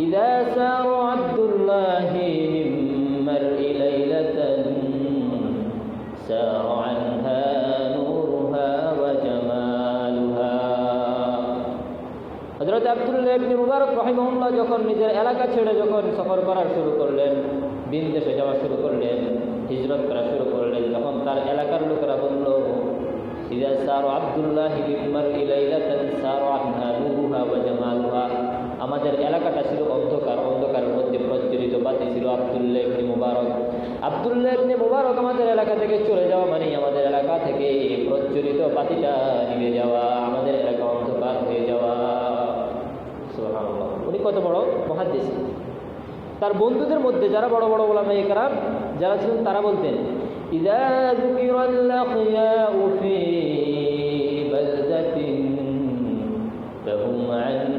ইযা সারা আব্দুল্লাহি মিন মারই লাইলাতান সারা আনহা নূরুহা ওয়া জামালুহা। হযরত আব্দুল্লাহ ইবনে মুবারক রাহিমাহুল্লাহ যখন নিজের এলাকা ছেড়ে যখন সফর করা শুরু করলেন, ভিন দেশে যাওয়া শুরু করলেন, হিজরত করা শুরু করলেন, তখন তার এলাকার লোকেরা বলল, ইযা সারা আব্দুল্লাহি মিন মারই লাইলাতান সারা আনহা নূরুহা ওয়া জামালুহা। আমাদের এলাকাটা ছিল অন্ধকার, অন্ধকারের মধ্যে প্রজ্বলিত বাতি ছিল আব্দুল্লাহ ইবনে মুবারক। আব্দুল্লাহ ইবনে মুবারক আমাদের এলাকা থেকে চলে যাওয়া মানে আমাদের এলাকা থেকে প্রজ্বলিত বাতিটা নিভে যাওয়া, আমাদের এলাকা অন্ধকার হয়ে যাওয়া। সুবহানাল্লাহ। উনি কত বড় মুহাদ্দিস। তার বন্ধুদের মধ্যে যারা বড় বড় উলামায়ে কেরাম যারা ছিলেন তারা বলতেন, ইযা যুকিরাল আখিয়াউ ফি বালদাতিন ফাহুম আন